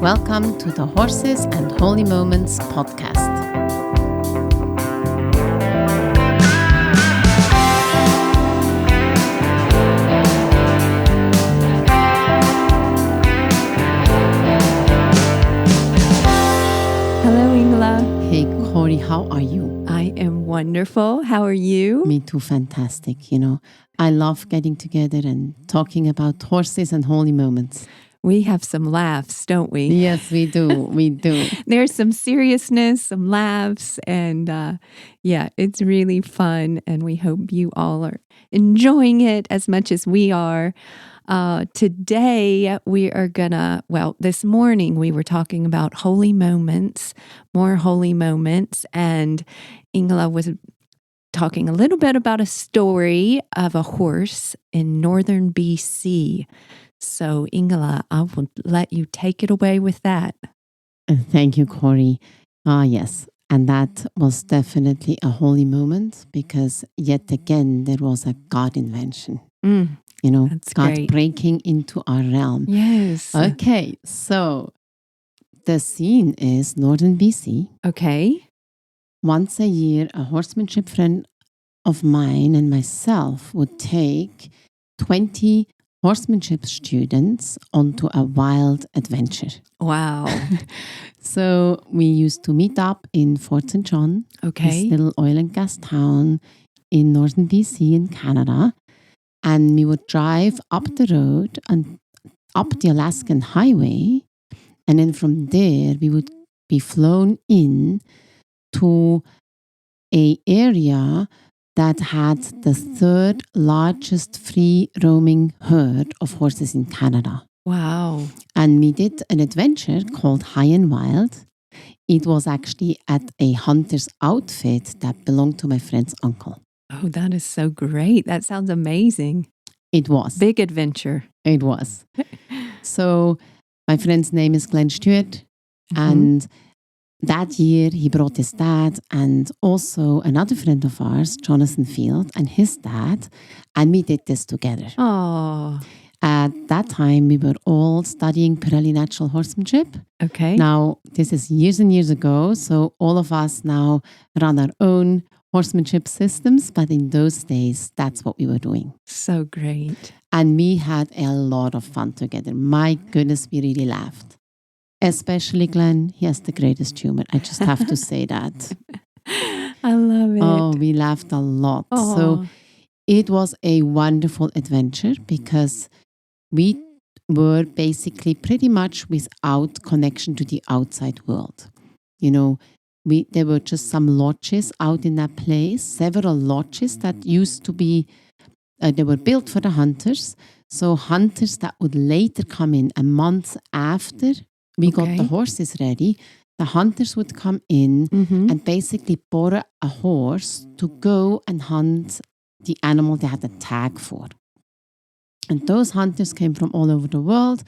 Welcome to the Horses and Holy Moments podcast. Hello, Ingela. Hey, Corey, how are you? I am wonderful. How are you? Me too, fantastic. I love getting together and talking about horses and holy moments. We have some laughs, don't we? Yes, we do. We do. There's some seriousness, some laughs, and it's really fun. And we hope you all are enjoying it as much as we are. Today, we are this morning we were talking about holy moments, more holy moments. And Ingela was talking a little bit about a story of a horse in northern BC. So, Ingela, I will let you take it away with that. Thank you, Corey. Yes. And that was definitely a holy moment because yet again, there was a God invention. That's God great. breaking into our realm. Yes. Okay. So the scene is northern BC. Okay. Once a year, a horsemanship friend of mine and myself would take 20 horsemanship students onto a wild adventure. Wow. So we used to meet up in Fort St. John, Okay. this little oil and gas town in northern BC in Canada. And we would drive up the road and up the Alaskan highway. And then from there, we would be flown in to an area that had the third largest free roaming herd of horses in Canada. Wow. And we did an adventure called High and Wild. It was actually at a hunter's outfit that belonged to my friend's uncle. Oh, that is so great. That sounds amazing. It was. Big adventure. It was. So my friend's name is Glenn Stewart. Mhm. And that year he brought his dad and also another friend of ours, Jonathan Field, and his dad. And we did this together. Oh, At that time, we were all studying Pirelli Natural Horsemanship. okay. Now, this is years and years ago. So all of us now run our own horsemanship systems. But in those days, that's what we were doing. So great. And we had a lot of fun together. My goodness, we really laughed. Especially Glenn, he has the greatest humor. I just have to say that. I love it. Oh, we laughed a lot. Oh. So it was a wonderful adventure because we were basically pretty much without connection to the outside world. There were just some lodges out in that place, several lodges that used to be, they were built for the hunters. So hunters that would later come in a month after we got the Okay. horses ready, the hunters would come in Mhm. and basically borrow a horse to go and hunt the animal they had a tag for. And those hunters came from all over the world,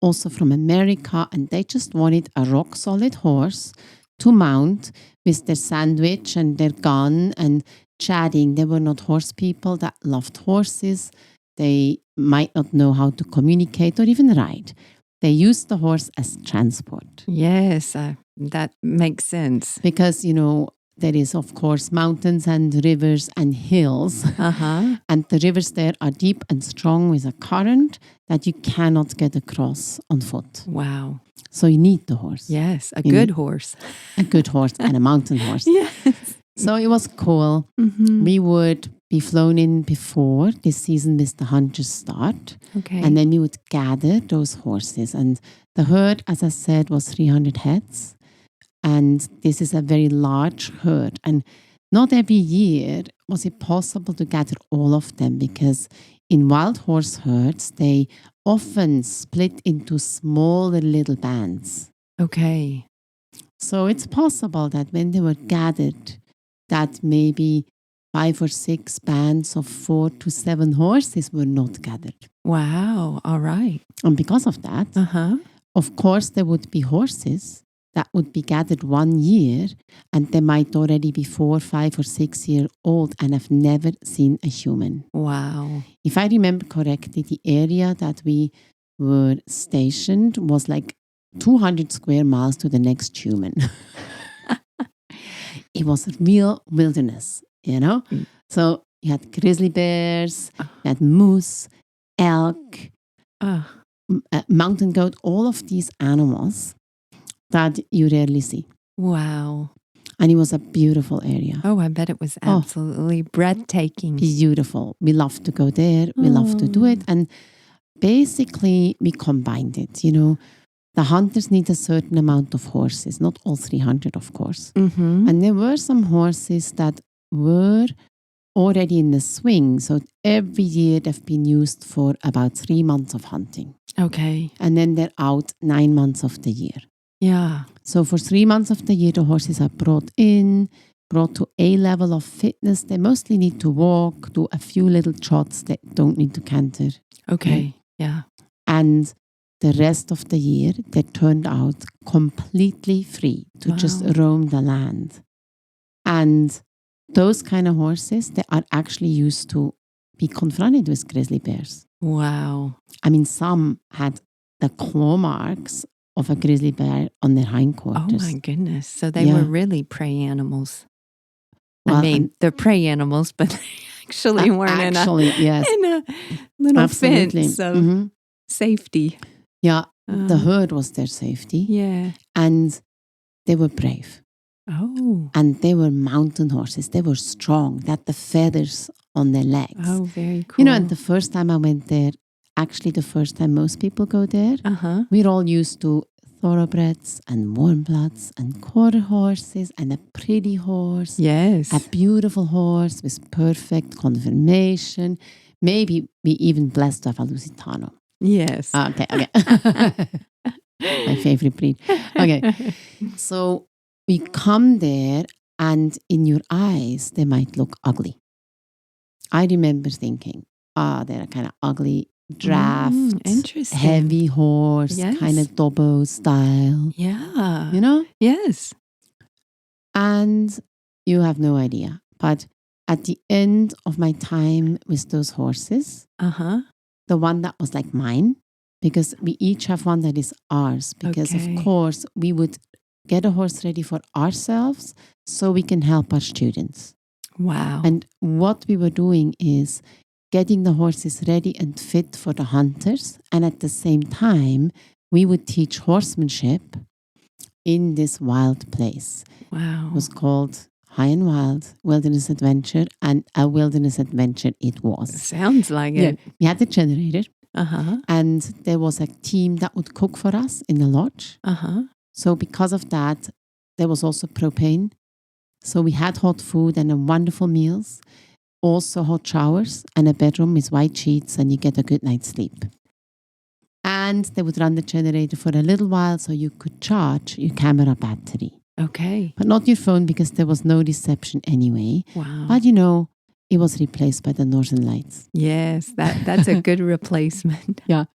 also from America, and they just wanted a rock solid horse to mount with their sandwich and their gun and chatting. They were not horse people that loved horses. They might not know how to communicate or even ride. They used the horse as transport. Yes, that makes sense. Because, there is, of course, mountains and rivers and hills. Uh-huh. And the rivers there are deep and strong with a current that you cannot get across on foot. Wow. So you need the horse. Yes, a You good need horse. a good horse and a mountain horse. Yes. So it was cool. Mhm. We would be flown in before this season with the hunters start. Okay. And then we would gather those horses. And the herd, as I said, was 300 heads. And this is a very large herd. And not every year was it possible to gather all of them because in wild horse herds, they often split into smaller little bands. Okay. So it's possible that when they were gathered, that maybe 5 or 6 bands of 4 to 7 horses were not gathered. Wow. All right. And because of that, Uh-huh. of course, there would be horses that would be gathered 1 year and they might already be 4, 5 or 6 years old and have never seen a human. Wow. If I remember correctly, the area that we were stationed was like 200 square miles to the next human. It was a real wilderness, you know? Mm. So you had grizzly bears, you had moose, elk, mountain goat, all of these animals that you rarely see. Wow. And it was a beautiful area. Oh, I bet it was absolutely breathtaking. Beautiful. We love to go there. We love to do it. And basically, we combined it. You know, the hunters need a certain amount of horses, not all 300, of course. Mm-hmm. And there were some horses that were already in the swing. So every year they've been used for about 3 months of hunting. Okay. And then they're out 9 months of the year. Yeah. So for 3 months of the year, the horses are brought to a level of fitness. They mostly need to walk, do a few little trots. They don't need to canter. Okay. Yeah. And the rest of the year, they turned out completely free to just roam the land. And those kind of horses, they are actually used to be confronted with grizzly bears. Wow. I mean, some had the claw marks of a grizzly bear on their hindquarters. Oh my goodness. So they were really prey animals. Well, I mean, they're prey animals, but they actually weren't in a little fence of safety. Yeah, the herd was their safety. Yeah. And they were brave. Oh. And they were mountain horses. They were strong. They had the feathers on their legs. Oh, very cool. You know, and the first time I went there, actually the first time most people go there, we're all used to thoroughbreds and warm bloods and quarter horses and a pretty horse. Yes. A beautiful horse with perfect conformation. Maybe we even blessed to have a Lusitano. Yes. Okay. My favorite breed. Okay. So we come there and in your eyes, they might look ugly. I remember thinking, they're a kind of ugly draft, interesting. heavy horse, kind of Dobbo style. Yeah. You know? Yes. And you have no idea. But at the end of my time with those horses, the one that was like mine, because we each have one that is ours, because of course we would get a horse ready for ourselves so we can help our students. Wow. And what we were doing is getting the horses ready and fit for the hunters. And at the same time, we would teach horsemanship in this wild place. Wow. It was called High and Wild Wilderness Adventure, and a wilderness adventure it was. Sounds like it. We had the generator, and there was a team that would cook for us in the lodge. So because of that, there was also propane. So we had hot food and wonderful meals, also hot showers and a bedroom with white sheets, and you get a good night's sleep. And they would run the generator for a little while so you could charge your camera battery. Okay. But not your phone because there was no reception anyway. Wow. But you know, it was replaced by the Northern Lights. Yes, that's a good replacement. Yeah.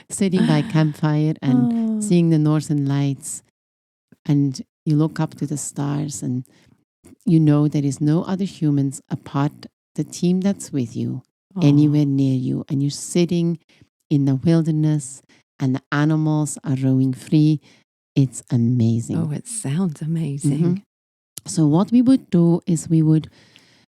Sitting by campfire and seeing the Northern Lights, and you look up to the stars and you know there is no other humans apart the team that's with you anywhere near you, and you're sitting in the wilderness and the animals are roaming free. It's amazing. Oh, it sounds amazing. So what we would do is we would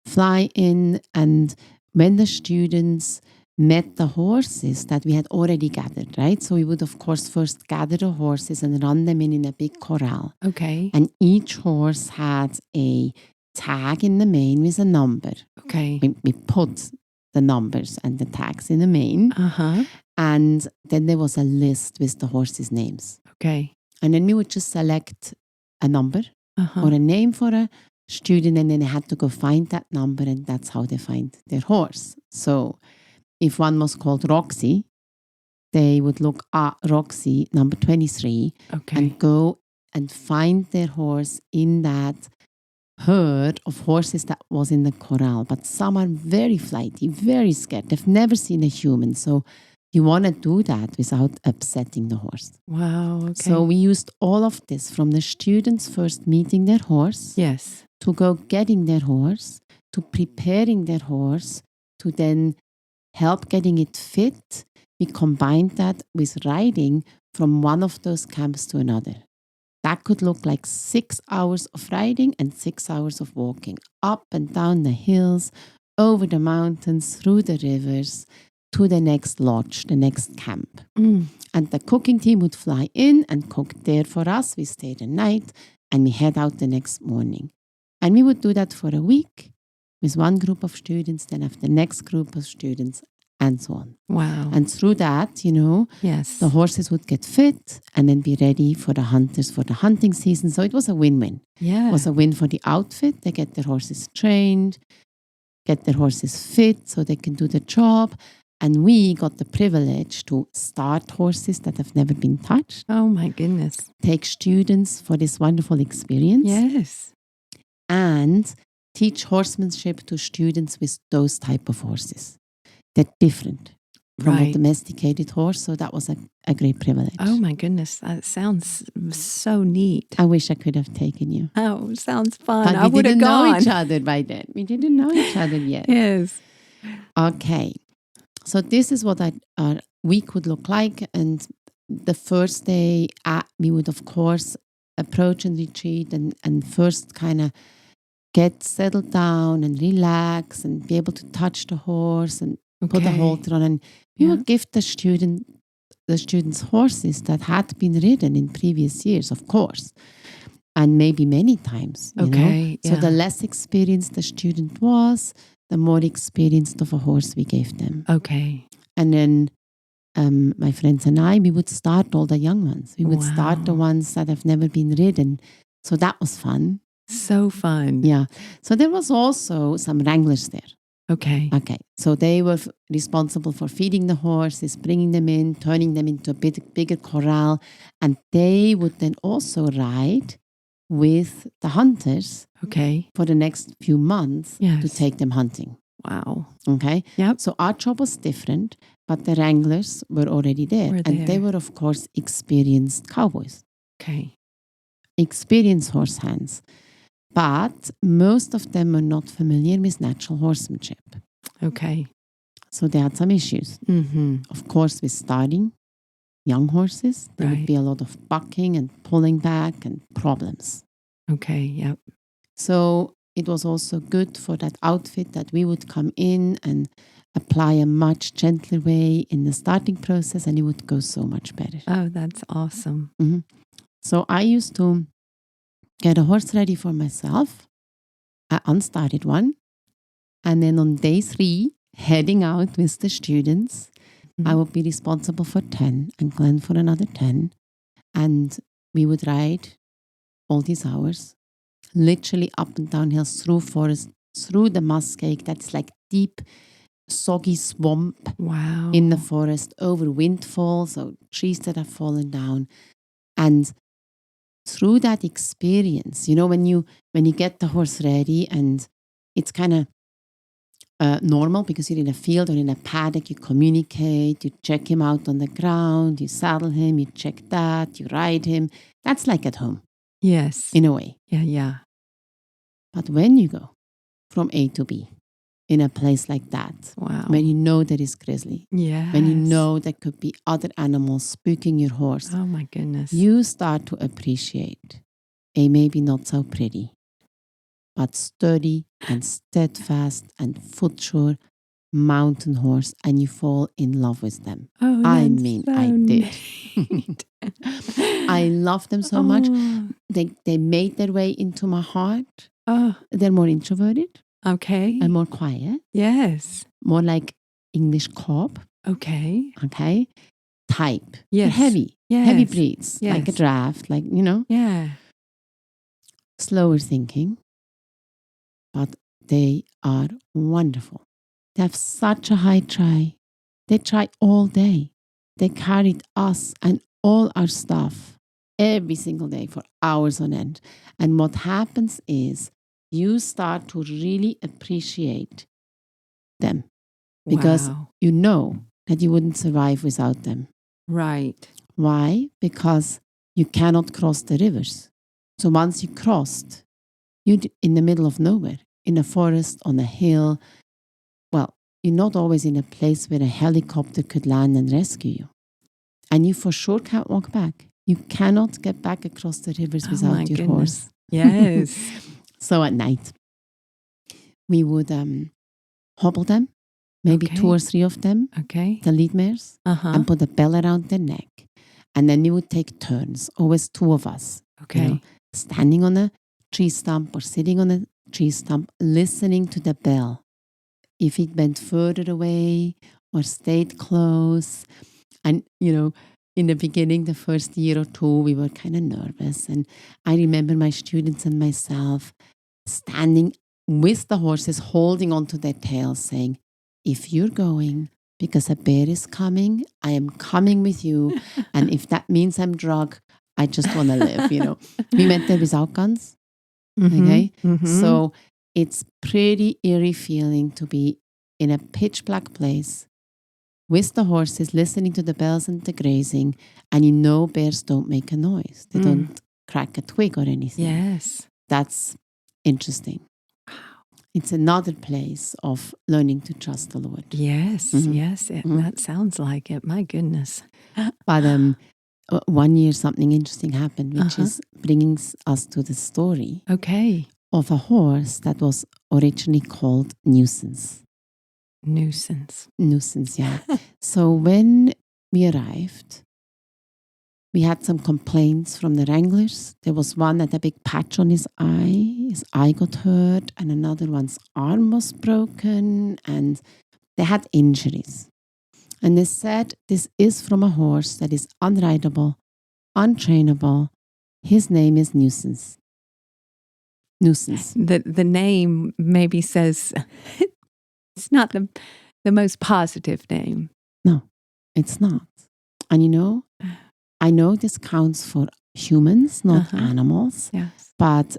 fly in, and when the students met the horses that we had already gathered, right? So we would, of course, first gather the horses and run them in a big corral. Okay. And each horse had a tag in the mane with a number. Okay. We put the numbers and the tags in the mane. And then there was a list with the horses' names. Okay. And then we would just select a number or a name for a student, and then they had to go find that number, and that's how they find their horse. So if one was called Roxy, they would look at Roxy, number 23, and go and find their horse in that herd of horses that was in the corral. But some are very flighty, very scared. They've never seen a human. So you want to do that without upsetting the horse. Wow. Okay. So we used all of this, from the students first meeting their horse, to go getting their horse, to preparing their horse, to then help getting it fit. We combined that with riding from one of those camps to another. That could look like 6 hours of riding and 6 hours of walking up and down the hills, over the mountains, through the rivers, to the next lodge, the next camp. And the cooking team would fly in and cook there for us. We stayed the night and we head out the next morning. And we would do that for a week with one group of students, then have the next group of students, and so on. Wow. And through that, Yes. the horses would get fit and then be ready for the hunters for the hunting season. So it was a win-win. Yeah. It was a win for the outfit. They get their horses trained, get their horses fit so they can do the job. And we got the privilege to start horses that have never been touched. Oh my goodness. Take students for this wonderful experience. Yes. And teach horsemanship to students with those type of horses. They're different from a Right. domesticated horse. So that was a great privilege. Oh my goodness. That sounds so neat. I wish I could have taken you. Oh, sounds fun. But I we would have didn't know gone. each other by then. We didn't know each other yet. Yes. Okay. So this is what our week would look like. And the first day, we would, of course, approach and retreat and first kind of get settled down and relax and be able to touch the horse and put the Okay. halter on. And we Yeah. would give the students horses that had been ridden in previous years, of course, and maybe many times. you know. Okay. So Yeah. the less experienced the student was, the more experienced of a horse we gave them. Okay. And then my friends and I, we would start all the young ones. We would start the Wow. ones that have never been ridden. So that was fun. So fun. Yeah. So there was also some wranglers there. Okay. Okay. So they were responsible for feeding the horses, bringing them in, turning them into a bigger corral. And they would then also ride with the hunters Okay. for the next few months to Yes. take them hunting. Wow. Okay. Yep. So our job was different, but the wranglers were already there. Were And they there. were, of course, experienced cowboys, Okay. experienced horse hands. But most of them were not familiar with natural horsemanship. Okay. So they had some issues. Mm-hmm. Of course, with starting young horses, there would Right. be a lot of bucking and pulling back and problems. Okay. Yep. So it was also good for that outfit that we would come in and apply a much gentler way in the starting process, and it would go so much better. Oh, that's awesome. So I used to get a horse ready for myself, an unstarted one, and then on day 3, heading out with the students, I would be responsible for 10 and Glenn for another 10. And we would ride all these hours, literally up and down hills, through forest, through the muskeg, that's like deep, soggy swamp Wow. in the forest, over windfalls, so trees that have fallen down. And through that experience, when you get the horse ready and it's kind of normal because you're in a field or in a paddock, you communicate, you check him out on the ground, you saddle him, you check that, you ride him. That's like at home, Yes. in a way. Yeah. Yeah. But when you go from A to B in a place like that, Wow. when you know there is grizzly, Yes. when you know there could be other animals spooking your horse, Oh my goodness. you start to appreciate a maybe not so pretty, but sturdy and steadfast and footsure mountain horse, and you fall in love with them. Oh, I that's mean, so I did. neat. I love them so much. Oh. They made their way into my heart. Oh, They're more introverted okay. and more quiet, Yes. more like English cob, Okay. okay? Type. They're Yes. heavy Yes. breeds, like a Yes. draft, like, Yeah. slower thinking. But they are wonderful. They have such a high try. They try all day. They carried us and all our stuff every single day for hours on end. And what happens is you start to really appreciate them because Wow. you know that you wouldn't survive without them. Right. Why? Because you cannot cross the rivers. So once you crossed, you're in the middle of nowhere, in a forest, on a hill. Well, you're not always in a place where a helicopter could land and rescue you. And you for sure can't walk back. You cannot get back across the rivers Oh, without my your goodness. horse. Yes. So at night, we would hobble them, maybe Okay. 2 or 3 of them, Okay. the lead mares, Uh-huh. and put a bell around their neck. And then we would take turns, always 2 of us, Okay. standing on a tree stump or sitting on a tree stump, listening to the bell. If it went further away or stayed close. And, in the beginning, the first year or two, we were kind of nervous. And I remember my students and myself standing with the horses, holding onto their tails, saying, if you're going because a bear is coming, I am coming with you. And if that means I'm drunk, I just want to live, We went there without guns. Okay. So it's pretty eerie feeling to be in a pitch black place with the horses, listening to the bells and the grazing, and bears don't make a noise. They don't crack a twig or anything. Yes. That's interesting. It's another place of learning to trust the Lord. Yes. Yes. That sounds like it. My goodness. But one year something interesting happened, which is bringing us to the story Okay. of a horse that was originally called Nuisance. Nuisance, yeah. So when we arrived, we had some complaints from the wranglers. There was one that had a big patch on his eye. His eye got hurt, and another one's arm was broken, and they had injuries. And they said this is from a horse that is unrideable, untrainable. His name is Nuisance. The name maybe says it's not the most positive name. No, it's not. And I know this counts for humans, not animals. Yes. But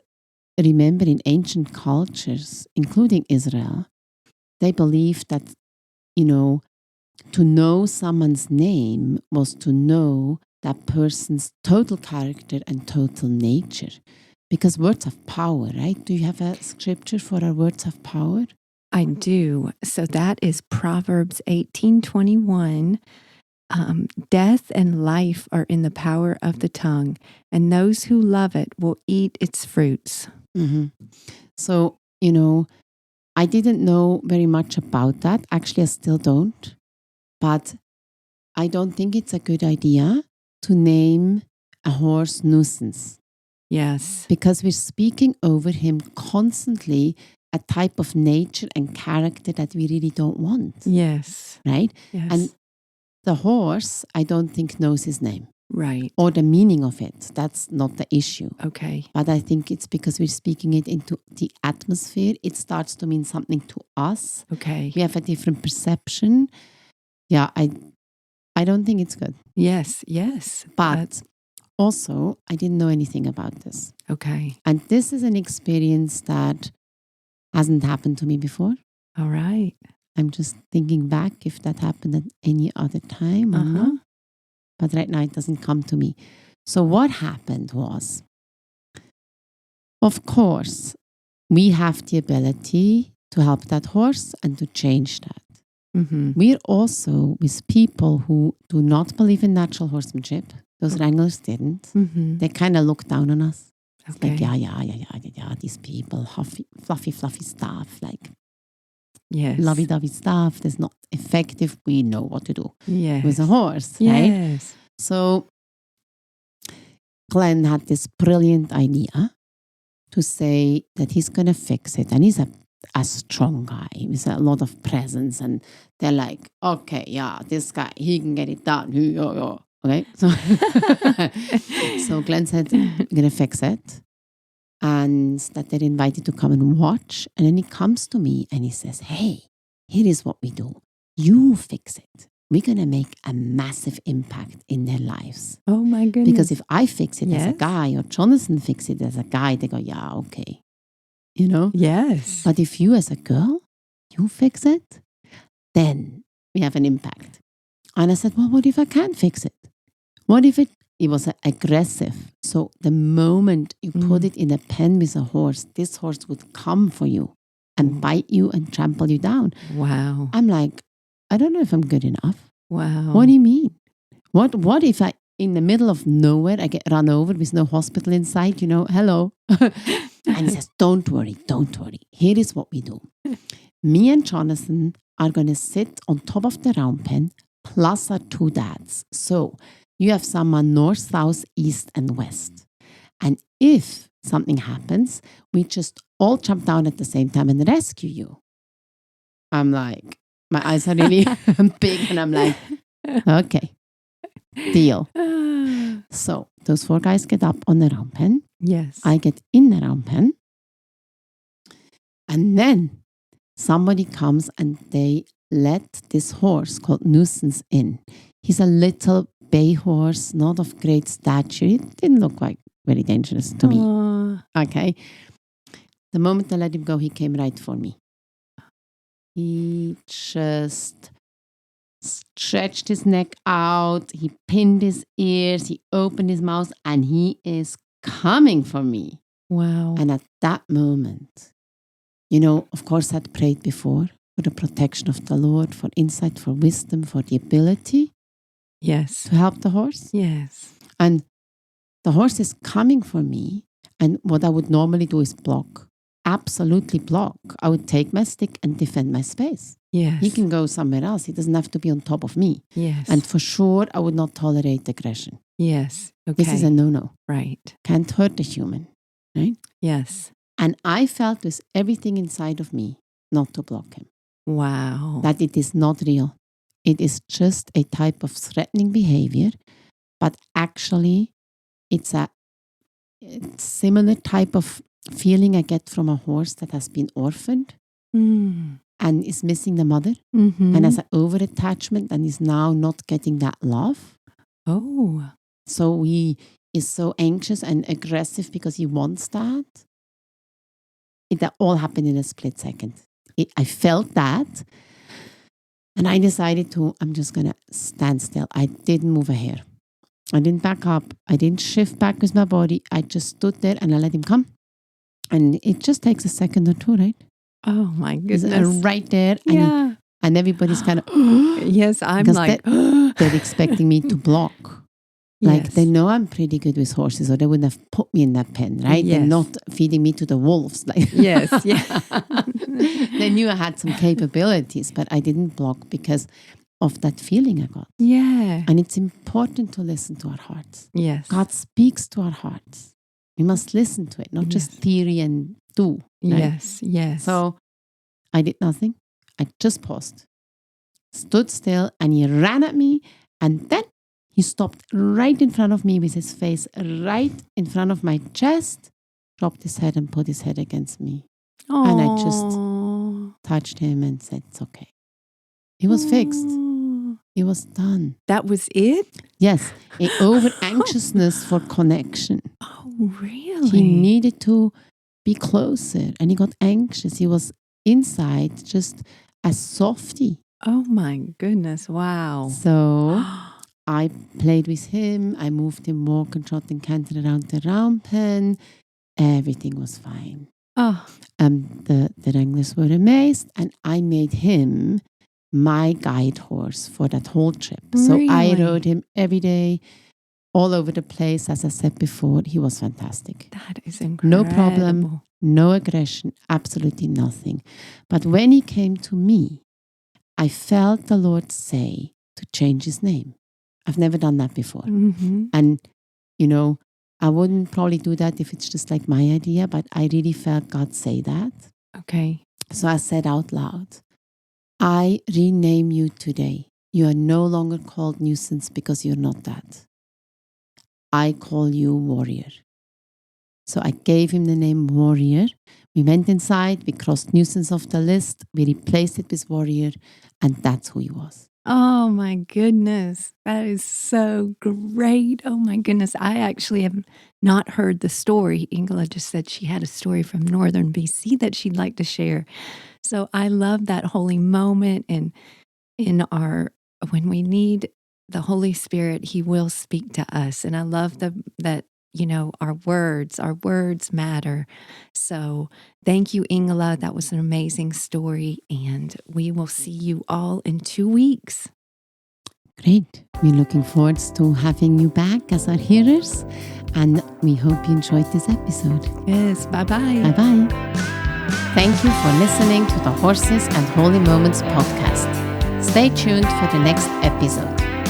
remember, in ancient cultures, including Israel, they believed that, to know someone's name was to know that person's total character and total nature. Because words have power, right? Do you have a scripture for our words of power? I do. So that is Proverbs 18:21. Death and life are in the power of the tongue, and those who love it will eat its fruits. So, I didn't know very much about that. Actually, I still don't. But I don't think it's a good idea to name a horse Nuisance. Yes. Because we're speaking over him constantly a type of nature and character that we really don't want. Yes. Right? Yes. And the horse, I don't think knows his name. Right. Or the meaning of it. That's not the issue. Okay. But I think it's because we're speaking it into the atmosphere. It starts to mean something to us. Okay. We have a different perception. Yeah, I don't think it's good. Yes. Yes. But also, I didn't know anything about this. Okay. And this is an experience that hasn't happened to me before. All right. I'm just thinking back if that happened at any other time or not. But right now it doesn't come to me. So what happened was, of course, we have the ability to help that horse and to change that. We're also with people who do not believe in natural horsemanship. Those wranglers didn't. They kind of looked down on us. It's like, yeah, these people, fluffy stuff, like lovey-dovey stuff that's not effective. We know what to do with a horse, right? So Glenn had this brilliant idea to say that he's going to fix it. And he's a strong guy with a lot of presence. And they're like, okay, yeah, this guy, he can get it done. Okay, so Glenn said, we're going to fix it. And that they're invited to come and watch. And then he comes to me and he says, hey, here is what we do. You fix it. We're going to make a massive impact in their lives. Oh my goodness. Because if I fix it as a guy or Jonathan fix it as a guy, they go, yeah, okay. Yes. But if you as a girl, you fix it, then we have an impact. And I said, well, what if I can't fix it? What if it was aggressive? So the moment you put it in a pen with a horse, this horse would come for you and bite you and trample you down. Wow. I'm like, I don't know if I'm good enough. Wow. What do you mean? What if I, in the middle of nowhere, I get run over with no hospital in sight, hello. And he says, don't worry. Here is what we do. Me and Jonathan are going to sit on top of the round pen, plus our 2 dads. So you have someone north, south, east, and west. And if something happens, we just all jump down at the same time and rescue you. I'm like, my eyes are really big, and I'm like, okay, deal. So those 4 guys get up on the round pen. Yes. I get in the round pen. And then somebody comes and they let this horse called Nuisance in. He's a little bay horse, not of great stature. He didn't look like very dangerous to me. Okay. The moment I let him go, he came right for me. He just stretched his neck out. He pinned his ears. He opened his mouth, and he is coming for me. Wow. And at that moment, of course, I'd prayed before for the protection of the Lord, for insight, for wisdom, for the ability Yes. to help the horse. Yes. And the horse is coming for me. And what I would normally do is block. Absolutely block. I would take my stick and defend my space. Yes. He can go somewhere else. He doesn't have to be on top of me. Yes. And for sure, I would not tolerate aggression. Yes. Okay. This is a no-no. Right. Can't hurt the human. Right? Yes. And I felt with everything inside of me not to block him. Wow. That it is not real. It is just a type of threatening behavior, but actually it's a similar type of feeling I get from a horse that has been orphaned and is missing the mother and has an over-attachment and is now not getting that love. Oh. So he is so anxious and aggressive because he wants that. That all happened in a split second. I felt that. And I decided I'm just going to stand still. I didn't move a hair. I didn't back up. I didn't shift back with my body. I just stood there and I let him come. And it just takes a second or 2, right? Oh my goodness. He's right there. And, Yeah. and everybody's kind of... Yes, I'm like... They're expecting me to block. Like, they know I'm pretty good with horses, or they wouldn't have put me in that pen, right? Yes. They're not feeding me to the wolves. Like, yes, yeah. They knew I had some capabilities, but I didn't block because of that feeling I got. Yeah. And it's important to listen to our hearts. Yes. God speaks to our hearts. We must listen to it, not just theory and do. Right? Yes, yes. So I did nothing. I just paused, stood still, and he ran at me, and then he stopped right in front of me with his face right in front of my chest, dropped his head and put his head against me. Aww. And I just touched him and said, it's okay. He was fixed. He was done. That was it? Yes. Over anxiousness for connection. Oh, really? He needed to be closer and he got anxious. He was inside just a softie. Oh my goodness. Wow. So I played with him. I moved him walk and trot and canter around the round pen. Everything was fine. Oh. The wranglers were amazed, and I made him my guide horse for that whole trip. So Really? I rode him every day, all over the place. As I said before, he was fantastic. That is incredible. No problem, no aggression, absolutely nothing. But when he came to me, I felt the Lord say to change his name. I've never done that before. Mm-hmm. And, I wouldn't probably do that if it's just like my idea, but I really felt God say that. Okay. So I said out loud, I rename you today. You are no longer called Nuisance because you're not that. I call you Warrior. So I gave him the name Warrior. We went inside, we crossed Nuisance off the list, we replaced it with Warrior, and that's who he was. Oh my goodness. That is so great. Oh my goodness. I actually have not heard the story. Ingela just said she had a story from Northern BC that she'd like to share. So I love that holy moment, and when we need the Holy Spirit, He will speak to us. And I love that our words matter. So thank you, Ingela. That was an amazing story. And we will see you all in 2 weeks. Great. We're looking forward to having you back as our hearers, and we hope you enjoyed this episode. Yes. Bye-bye. Bye-bye. Thank you for listening to the Horses and Holy Moments podcast. Stay tuned for the next episode.